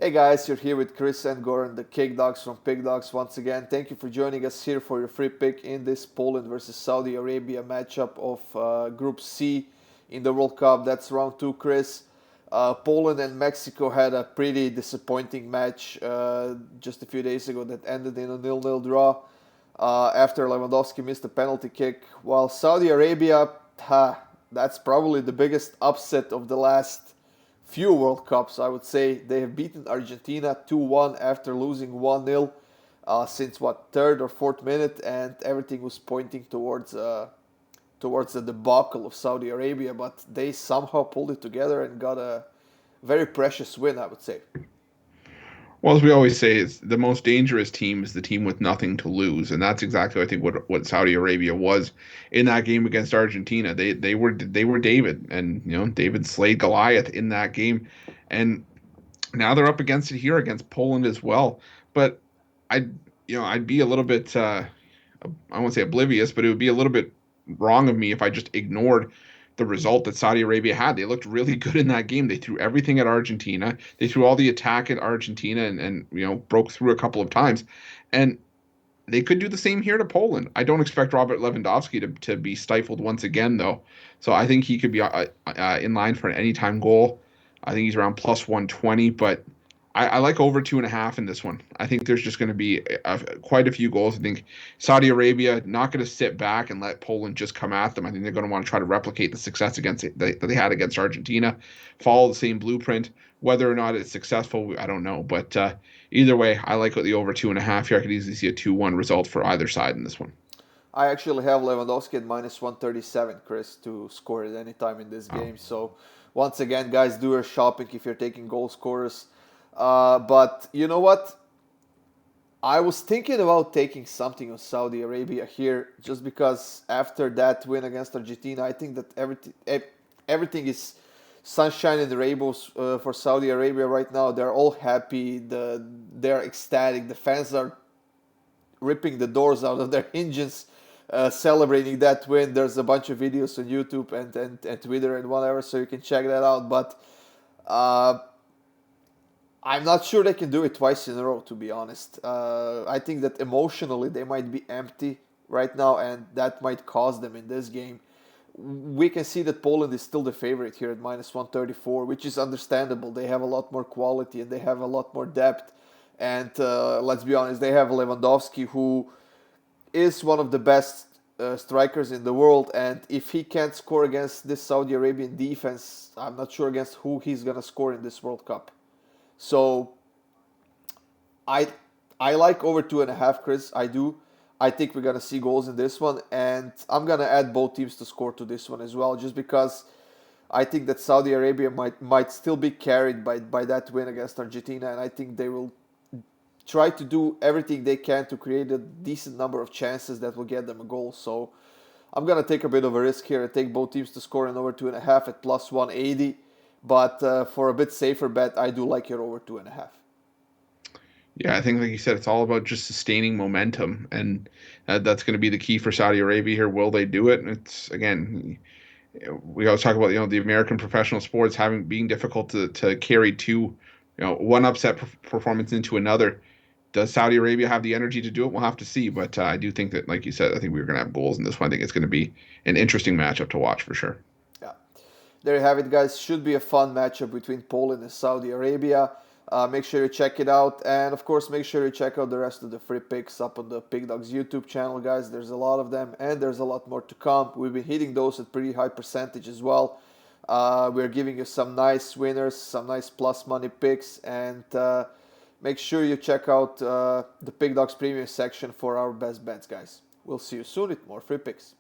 Hey guys, you're here with Chris and Goran, the Pick Dawgz from Pick Dawgz once again. Thank you for joining us here for your free pick in this Poland versus Saudi Arabia matchup of Group C in the World Cup. That's round two, Chris. Poland and Mexico had a pretty disappointing match just a few days ago that ended in a 0-0 draw after Lewandowski missed a penalty kick. While Saudi Arabia, that's probably the biggest upset of the last few World Cups, I would say. They have beaten Argentina 2-1 after losing 1-0 since third or fourth minute, and everything was pointing towards the debacle of Saudi Arabia, but they somehow pulled it together and got a very precious win, I would say. Well, as we always say, it's the most dangerous team is the team with nothing to lose, and that's exactly I think what Saudi Arabia was in that game against Argentina. They were David, and David slayed Goliath in that game, and now they're up against it here against Poland as well. But I'd be a little bit I won't say oblivious, but it would be a little bit wrong of me if I just ignored the result that Saudi Arabia had. They looked really good in that game. They threw everything at Argentina. They threw all the attack at Argentina and broke through a couple of times. And they could do the same here to Poland. I don't expect Robert Lewandowski to be stifled once again, though. So I think he could be in line for an anytime goal. I think he's around plus 120, but I like over 2.5 in this one. I think there's just going to be quite a few goals. I think Saudi Arabia not going to sit back and let Poland just come at them. I think they're going to want to try to replicate the success that they had against Argentina, follow the same blueprint. Whether or not it's successful, I don't know. But either way, I like the over 2.5 here. I could easily see a 2-1 result for either side in this one. I actually have Lewandowski at minus 137, Chris, to score at any time in this Oh. game. So once again, guys, do your shopping if you're taking goal scorers. But you know what? I was thinking about taking something on Saudi Arabia here, just because after that win against Argentina, I think that everything is sunshine and rainbows for Saudi Arabia right now. They're all happy. They're ecstatic. The fans are ripping the doors out of their hinges, celebrating that win. There's a bunch of videos on YouTube and Twitter and whatever, so you can check that out. But uh, I'm not sure they can do it twice in a row, to be honest. I think that emotionally they might be empty right now, and that might cost them in this game. We can see that Poland is still the favorite here at minus 134, which is understandable. They have a lot more quality and they have a lot more depth. And let's be honest, they have Lewandowski, who is one of the best strikers in the world. And if he can't score against this Saudi Arabian defense, I'm not sure against who he's going to score in this World Cup. So I I like over 2.5, Chris. I do. I think we're gonna see goals in this one, and I'm gonna add both teams to score to this one as well, just because I think that Saudi Arabia might still be carried by that win against Argentina, and I think they will try to do everything they can to create a decent number of chances that will get them a goal. So I'm gonna take a bit of a risk here and take both teams to score in over 2.5 at plus 180. But for a bit safer bet, I do like your over 2.5. Yeah, I think, like you said, it's all about just sustaining momentum, and that's going to be the key for Saudi Arabia here. Will they do it? And it's again, we always talk about the American professional sports having being difficult to carry one upset performance into another. Does Saudi Arabia have the energy to do it? We'll have to see. But I do think that, like you said, I think we're going to have goals in this one. I think it's going to be an interesting matchup to watch for sure. Yeah. There you have it, guys. Should be a fun matchup between Poland and Saudi Arabia. Make sure you check it out. And of course, make sure you check out the rest of the free picks up on the Pick Dawgz YouTube channel, guys. There's a lot of them, and there's a lot more to come. We've been hitting those at pretty high percentage as well. We're giving you some nice winners, some nice plus money picks, and make sure you check out the Pick Dawgz premium section for our best bets, guys. We'll see you soon with more free picks.